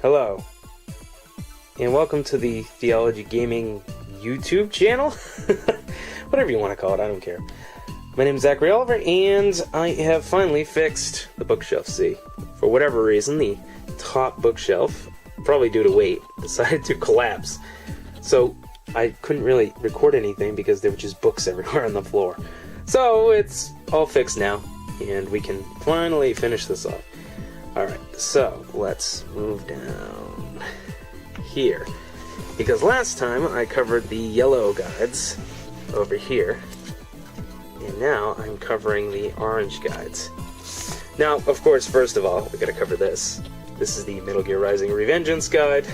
Hello, and welcome to the Theology Gaming YouTube channel? Whatever you want to call it, I don't care. My name is Zachary Oliver, and I have finally fixed the bookshelf C. For whatever reason, the top bookshelf, probably due to weight, decided to collapse. So I couldn't really record anything because there were just books everywhere on the floor. So it's all fixed now, and we can finally finish this off. Alright, so let's move down here. Because last time I covered the yellow guides over here, and now I'm covering the orange guides. Now, of course, first of all, we gotta cover this. This is the Metal Gear Rising Revengeance guide.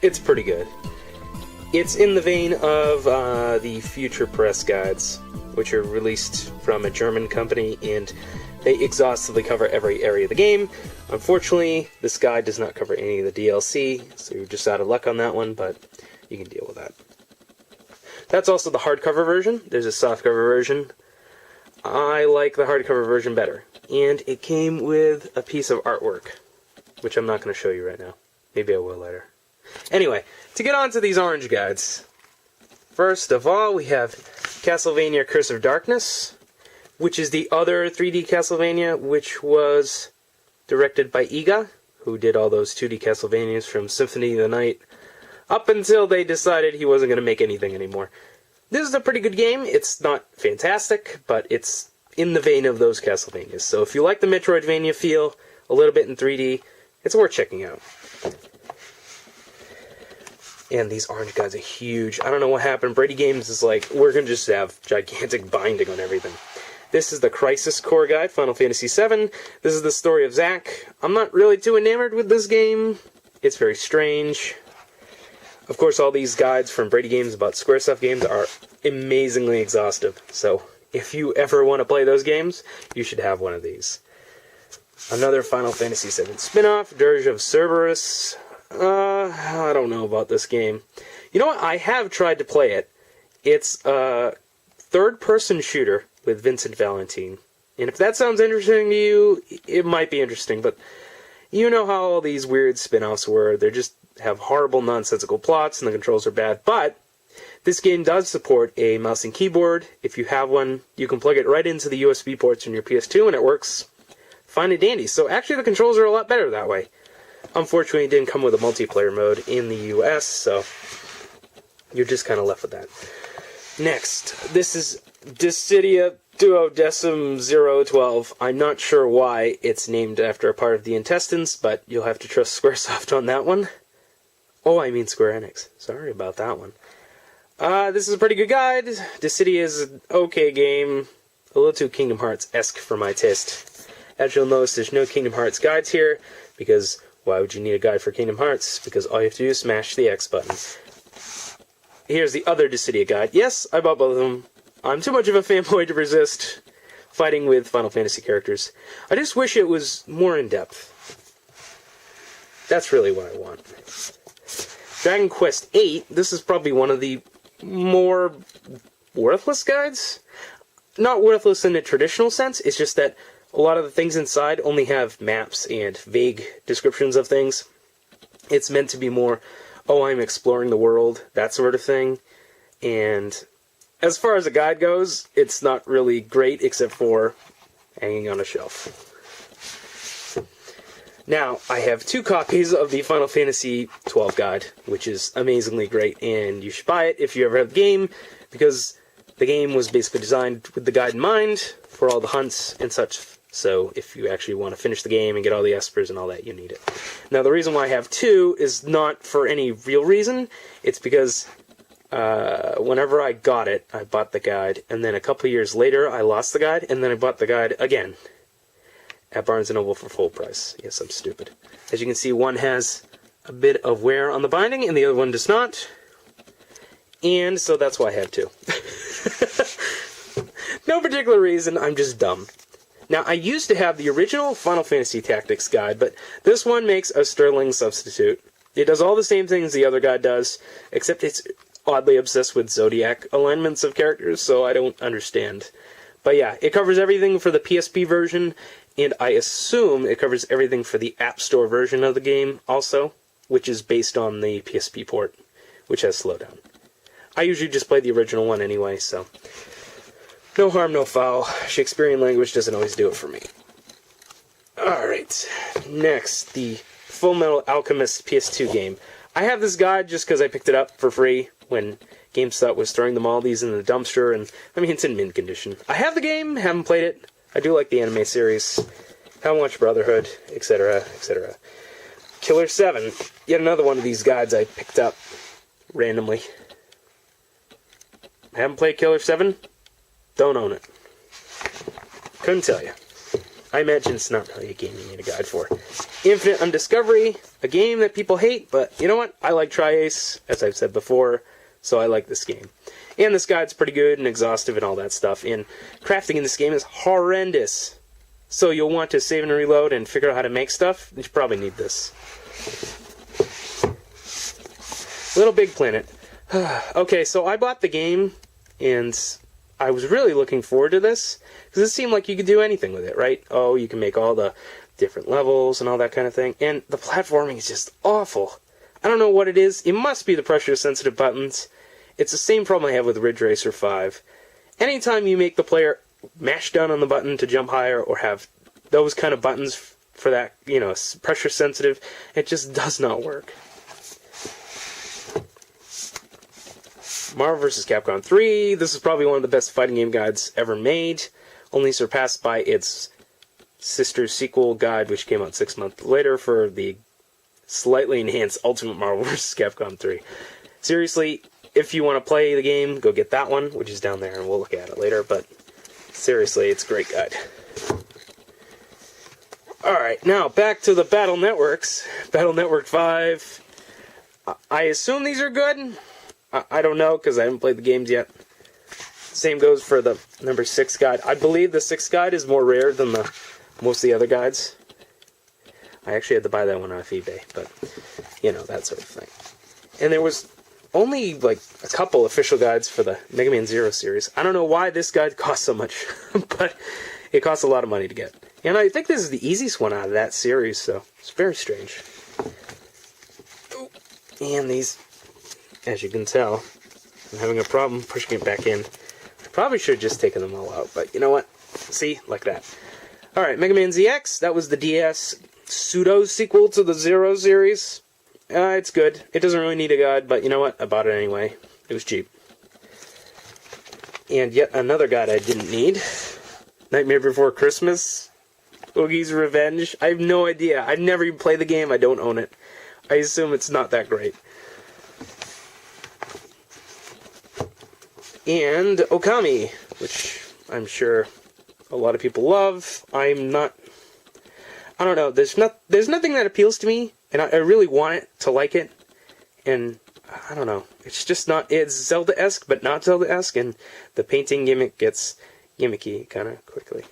It's pretty good. It's in the vein of the Future Press guides, which are released from a German company, and they exhaustively cover every area of the game. Unfortunately, this guide does not cover any of the DLC, so you're just out of luck on that one, but you can deal with that. That's also the hardcover version. There's a softcover version. I like the hardcover version better. And it came with a piece of artwork, which I'm not going to show you right now. Maybe I will later. Anyway, to get on to these orange guides. First of all, we have Castlevania Curse of Darkness, which is the other 3D Castlevania, which was directed by Iga, who did all those 2D Castlevanias from Symphony of the Night, up until they decided he wasn't going to make anything anymore. This is a pretty good game. It's not fantastic, but it's in the vein of those Castlevanias. So if you like the Metroidvania feel, a little bit in 3D, it's worth checking out. And these orange guys are huge. I don't know what happened. BradyGames is like, we're going to just have gigantic binding on everything. This is the Crisis Core Guide, Final Fantasy VII. This is the story of Zack. I'm not really too enamored with this game. It's very strange. Of course, all these guides from BradyGames about Squaresoft games are amazingly exhaustive. So, if you ever want to play those games, you should have one of these. Another Final Fantasy VII spin-off, Dirge of Cerberus. I don't know about this game. You know what? I have tried to play it. It's a third-person shooter with Vincent Valentine. And if that sounds interesting to you, it might be interesting, but you know how all these weird spin-offs were. They just have horrible, nonsensical plots, and the controls are bad. But this game does support a mouse and keyboard. If you have one, you can plug it right into the USB ports on your PS2, and it works fine and dandy. So actually, the controls are a lot better that way. Unfortunately, it didn't come with a multiplayer mode in the US, so you're just kind of left with that. Next, this is Dissidia Duodecim 012. I'm not sure why it's named after a part of the intestines, but you'll have to trust Squaresoft on that one. Oh, I mean Square Enix. Sorry about that one. This is a pretty good guide. Dissidia is an okay game. A little too Kingdom Hearts-esque for my taste. As you'll notice, there's no Kingdom Hearts guides here, because why would you need a guide for Kingdom Hearts? Because all you have to do is smash the X button. Here's the other Dissidia guide. Yes, I bought both of them. I'm too much of a fanboy to resist fighting with Final Fantasy characters. I just wish it was more in-depth. That's really what I want. Dragon Quest VIII, this is probably one of the more worthless guides. Not worthless in a traditional sense, it's just that a lot of the things inside only have maps and vague descriptions of things. It's meant to be more, oh, I'm exploring the world, that sort of thing. And as far as a guide goes, it's not really great except for hanging on a shelf. Now, I have 2 copies of the Final Fantasy XII guide, which is amazingly great, and you should buy it if you ever have the game, because the game was basically designed with the guide in mind for all the hunts and such. So if you actually want to finish the game and get all the espers and all that, you need it. Now, the reason why I have 2 is not for any real reason. It's because whenever I got it, I bought the guide, and then a couple years later, I lost the guide, and then I bought the guide again at Barnes & Noble for full price. Yes, I'm stupid. As you can see, one has a bit of wear on the binding, and the other one does not. And so that's why I have 2. No particular reason, I'm just dumb. Now, I used to have the original Final Fantasy Tactics guide, but this one makes a sterling substitute. It does all the same things the other guide does, except it's oddly obsessed with zodiac alignments of characters, so I don't understand. But yeah, it covers everything for the PSP version, and I assume it covers everything for the App Store version of the game also, which is based on the PSP port, which has slowdown. I usually just play the original one anyway, so no harm, no foul. Shakespearean language doesn't always do it for me. Alright, next, the Full Metal Alchemist PS2 game. I have this guide just because I picked it up for free when GameStop was throwing them all these in the dumpster, and I mean, it's in mint condition. I have the game, haven't played it. I do like the anime series, haven't watched Brotherhood, etc., etc. Killer 7, yet another one of these guides I picked up randomly. Haven't played Killer 7, don't own it. Couldn't tell you. I imagine it's not really a game you need a guide for. Infinite Undiscovery, a game that people hate, but you know what? I like Tri-Ace, as I've said before, so I like this game. And this guide's pretty good and exhaustive and all that stuff, and crafting in this game is horrendous. So you'll want to save and reload and figure out how to make stuff. You probably need this. Little Big Planet. Okay, so I bought the game, and I was really looking forward to this, because it seemed like you could do anything with it, right? Oh, you can make all the different levels and all that kind of thing, and the platforming is just awful. I don't know what it is. It must be the pressure-sensitive buttons. It's the same problem I have with Ridge Racer 5. Anytime you make the player mash down on the button to jump higher, or have those kind of buttons for that, you know, pressure-sensitive, it just does not work. Marvel vs. Capcom 3, this is probably one of the best fighting game guides ever made, only surpassed by its sister sequel guide, which came out 6 months later for the slightly enhanced Ultimate Marvel vs. Capcom 3. Seriously, if you want to play the game, go get that one, which is down there, and we'll look at it later, but seriously, it's a great guide. Alright, now back to the Battle Networks. Battle Network 5. I assume these are good. I don't know, because I haven't played the games yet. Same goes for the number 6 guide. I believe the 6th guide is more rare than most of the other guides. I actually had to buy that one off eBay, but, you know, that sort of thing. And there was only, like, a couple official guides for the Mega Man Zero series. I don't know why this guide costs so much, but it costs a lot of money to get. And I think this is the easiest one out of that series, so it's very strange. And these, as you can tell, I'm having a problem pushing it back in. I probably should have just taken them all out, but you know what? See? Like that. Alright, Mega Man ZX, that was the DS pseudo-sequel to the Zero series. It's good. It doesn't really need a guide, but you know what? I bought it anyway. It was cheap. And yet another guide I didn't need. Nightmare Before Christmas. Oogie's Revenge. I have no idea. I've never even played the game. I don't own it. I assume it's not that great. And Okami, which I'm sure a lot of people love. I don't know. There's nothing that appeals to me, and I really want it to like it. And I don't know. It's just not. It's Zelda-esque, but not Zelda-esque, and the painting gimmick gets gimmicky kind of quickly.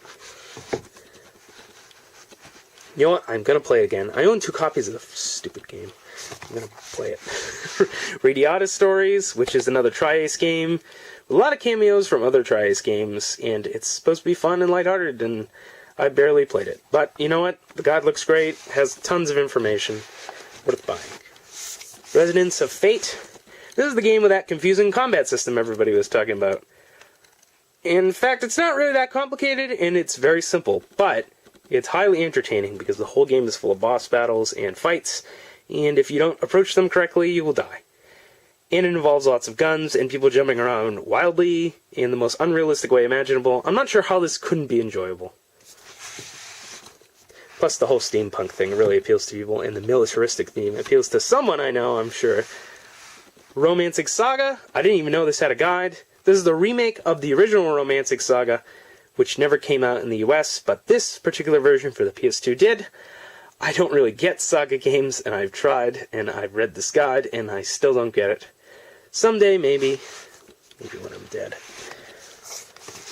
You know what? I'm gonna play it again. I own 2 copies of the stupid game. I'm gonna play it. Radiata Stories, which is another Tri-Ace game. A lot of cameos from other Tri-Ace games, and it's supposed to be fun and lighthearted, and I barely played it. But you know what? The guide looks great, has tons of information. Worth buying. Resonance of Fate. This is the game with that confusing combat system everybody was talking about. In fact, it's not really that complicated, and it's very simple, but it's highly entertaining because the whole game is full of boss battles and fights, and if you don't approach them correctly, you will die. And it involves lots of guns and people jumping around wildly in the most unrealistic way imaginable. I'm not sure how this couldn't be enjoyable. Plus, the whole steampunk thing really appeals to people, and the militaristic theme appeals to someone I know, I'm sure. Romancing Saga. I didn't even know this had a guide. This is the remake of the original Romancing Saga, which never came out in the US, but this particular version for the PS2 did. I don't really get Saga games, and I've tried, and I've read this guide, and I still don't get it. Someday, maybe when I'm dead.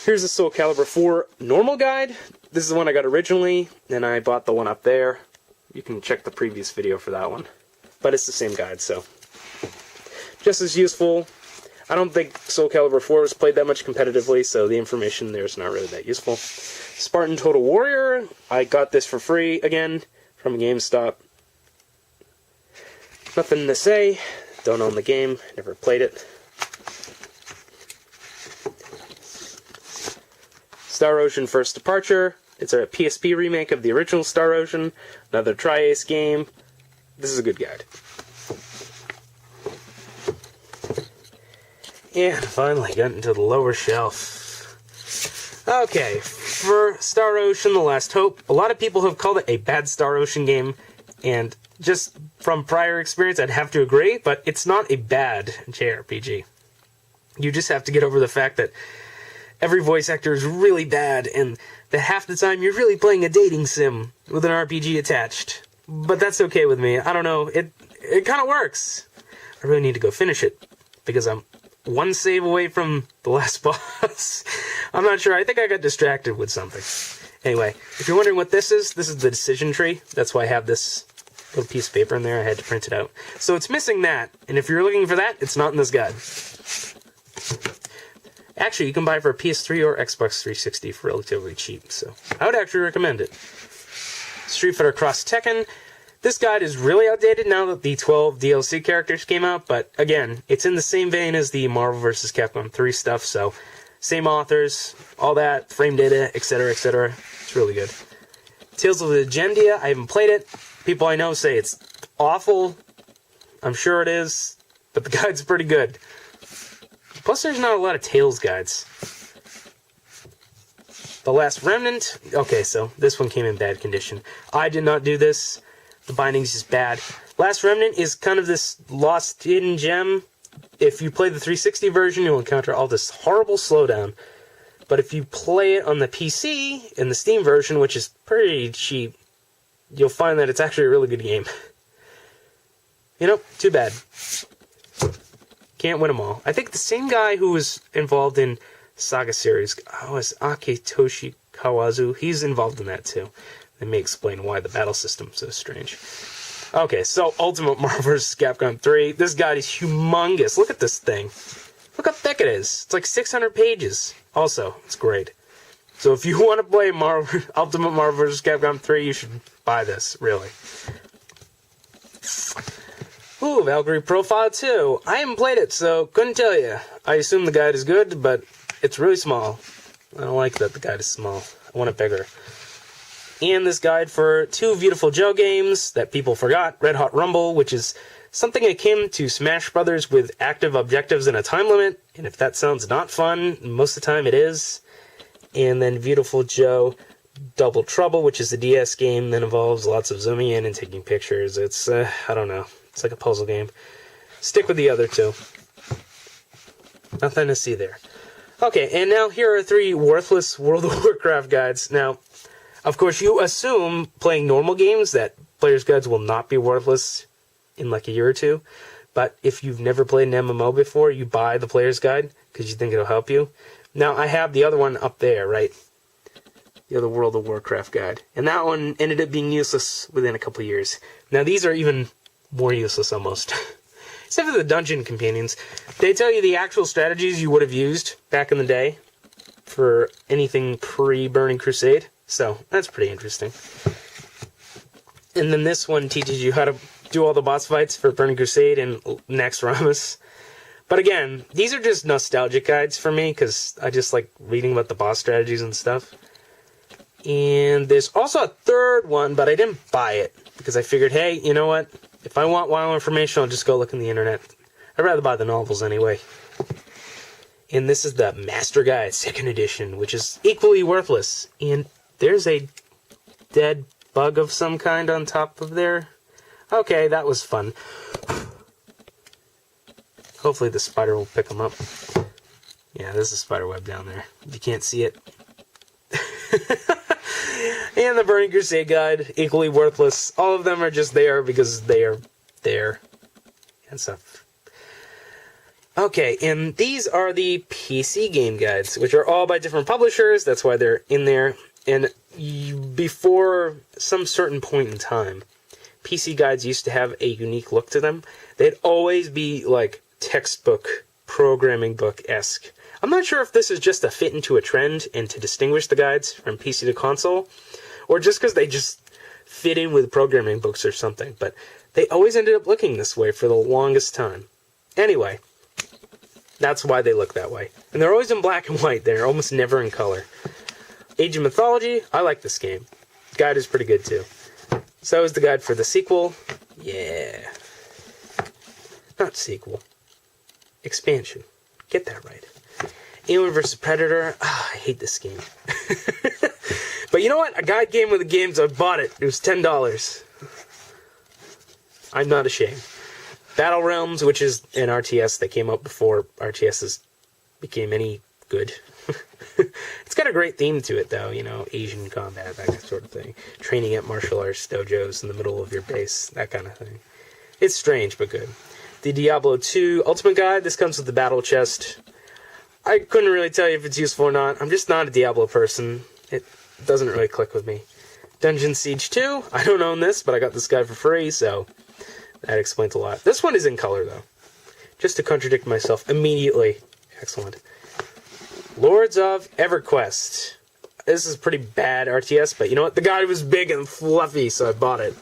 Here's the Soul Calibur 4 normal guide. This is the one I got originally, and I bought the one up there. You can check the previous video for that one. But it's the same guide, so just as useful. I don't think Soul Calibur 4 was played that much competitively, so the information there is not really that useful. Spartan Total Warrior, I got this for free, again, from GameStop. Nothing to say, don't own the game, never played it. Star Ocean First Departure, it's a PSP remake of the original Star Ocean, another Tri-Ace game. This is a good guide. And finally got into the lower shelf. Okay, for Star Ocean The Last Hope, a lot of people have called it a bad Star Ocean game, and just from prior experience I'd have to agree, but it's not a bad JRPG. You just have to get over the fact that every voice actor is really bad, and that half the time you're really playing a dating sim with an RPG attached. But that's okay with me. I don't know, it kind of works. I really need to go finish it, because I'm one save away from the last boss. I'm not sure, I think I got distracted with something. Anyway, if you're wondering what this is the decision tree. That's why I have this little piece of paper in there, I had to print it out. So it's missing that, and if you're looking for that, it's not in this guide. Actually, you can buy it for a PS3 or Xbox 360 for relatively cheap, so I would actually recommend it. Street Fighter Cross Tekken. This guide is really outdated now that the 12 DLC characters came out, but again, it's in the same vein as the Marvel vs. Capcom 3 stuff, so same authors, all that, frame data, etc., etc. It's really good. Tales of Legendia, I haven't played it. People I know say it's awful. I'm sure it is, but the guide's pretty good. Plus, there's not a lot of Tales guides. The Last Remnant. Okay, so this one came in bad condition. I did not do this. The binding's just bad. Last Remnant is kind of this lost hidden gem. If you play the 360 version, you'll encounter all this horrible slowdown. But if you play it on the PC, in the Steam version, which is pretty cheap, you'll find that it's actually a really good game. You know, too bad. Can't win them all. I think the same guy who was involved in Saga series, it's Akitoshi Kawazu, he's involved in that too. They may explain why the battle system's so strange. Okay, so Ultimate Marvel vs. Capcom 3. This guide is humongous. Look at this thing. Look how thick it is. It's like 600 pages. Also, it's great. So if you want to play Ultimate Marvel vs. Capcom 3, you should buy this, really. Ooh, Valkyrie Profile 2. I haven't played it, so couldn't tell you. I assume the guide is good, but it's really small. I don't like that the guide is small. I want it bigger. And this guide for two Beautiful Joe games that people forgot. Red Hot Rumble, which is something akin to Smash Brothers with active objectives and a time limit. And if that sounds not fun, most of the time it is. And then Beautiful Joe Double Trouble, which is a DS game that involves lots of zooming in and taking pictures. It's, I don't know. It's like a puzzle game. Stick with the other two. Nothing to see there. Okay, and now here are three worthless World of Warcraft guides. Now, of course, you assume playing normal games that players' guides will not be worthless in like a year or two. But if you've never played an MMO before, you buy the player's guide because you think it'll help you. Now, I have the other one up there, right? The other World of Warcraft guide. And that one ended up being useless within a couple years. Now, these are even more useless almost. Except for the dungeon companions. They tell you the actual strategies you would have used back in the day for anything pre-Burning Crusade. So, that's pretty interesting. And then this one teaches you how to do all the boss fights for Burning Crusade and Naxxramas. But again, these are just nostalgic guides for me, because I just like reading about the boss strategies and stuff. And there's also a third one, but I didn't buy it, because I figured, hey, you know what? If I want WoW information, I'll just go look on the internet. I'd rather buy the novels anyway. And this is the Master Guide, 2nd edition, which is equally worthless. And there's a dead bug of some kind on top of there. Okay, that was fun. Hopefully the spider will pick them up. Yeah, there's a spider web down there. If you can't see it. And the Burning Crusade guide, equally worthless. All of them are just there because they are there. And stuff. Okay, and these are the PC game guides, which are all by different publishers. That's why they're in there. And before some certain point in time, PC guides used to have a unique look to them. They'd always be like textbook programming book-esque. I'm not sure if this is just a fit into a trend and to distinguish the guides from PC to console, or just because they just fit in with programming books or something, but they always ended up looking this way for the longest time. Anyway, that's why they look that way. And they're always in black and white. They're almost never in color. Age of Mythology, I like this game. The guide is pretty good too. So is the guide for the sequel. Yeah. Not sequel. Expansion. Get that right. Alien vs. Predator. I hate this game. But you know what? A guide game with the games, I bought it. It was $10. I'm not ashamed. Battle Realms, which is an RTS that came out before RTSs became any good. It's got a great theme to it, though. You know, Asian combat, that sort of thing. Training at martial arts dojos in the middle of your base, that kind of thing. It's strange, but good. The Diablo 2 Ultimate Guide. This comes with the battle chest. I couldn't really tell you if it's useful or not. I'm just not a Diablo person. It doesn't really click with me. Dungeon Siege 2. I don't own this, but I got this guide for free, so that explains a lot. This one is in color, though. Just to contradict myself immediately. Excellent. Lords of EverQuest. This is a pretty bad RTS, but you know what? The guide was big and fluffy, so I bought it.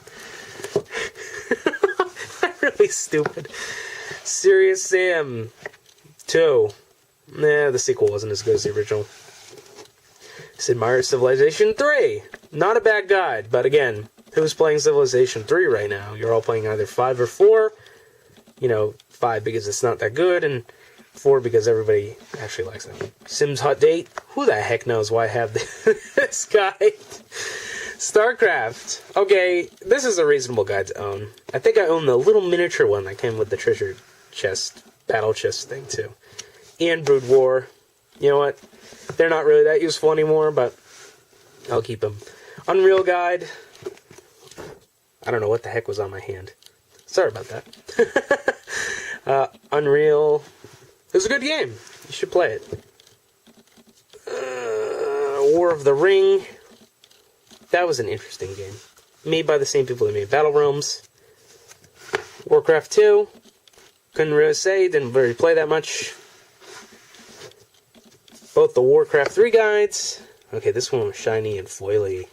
I'm really stupid. Serious Sam 2. Nah, the sequel wasn't as good as the original. Sid Meier's Civilization 3. Not a bad guide, but again, who's playing Civilization 3 right now? You're all playing either 5 or 4. You know, 5 because it's not that good, and 4 because everybody actually likes it. Sims Hot Date. Who the heck knows why I have this guide? StarCraft. Okay, this is a reasonable guide to own. I think I own the little miniature one that came with the treasure chest, battle chest thing, too. And Brood War. You know what? They're not really that useful anymore, but I'll keep them. Unreal Guide. I don't know what the heck was on my hand. Sorry about that. Unreal. It was a good game. You should play it. War of the Ring. That was an interesting game. Made by the same people that made Battle Realms. Warcraft 2. Couldn't really say. Didn't really play that much. Both the Warcraft 3 guides. Okay, this one was shiny and foily.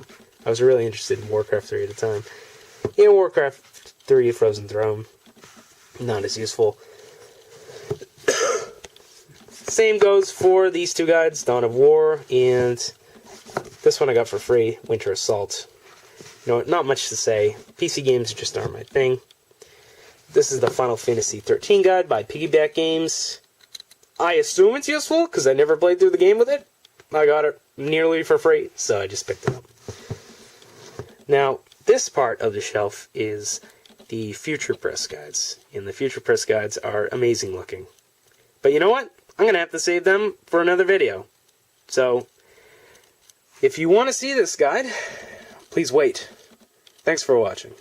I was really interested in Warcraft 3 at the time. Yeah, Warcraft 3 Frozen Throne. Not as useful. Same goes for these two guides, Dawn of War, and this one I got for free, Winter Assault. You know, not much to say. PC games just aren't my thing. This is the Final Fantasy 13 guide by Piggyback Games. I assume it's useful, because I never played through the game with it. I got it nearly for free, so I just picked it up. Now, this part of the shelf is the Future Press guides, and the Future Press guides are amazing looking. But you know what? I'm going to have to save them for another video. So, if you want to see this guide, please wait. Thanks for watching.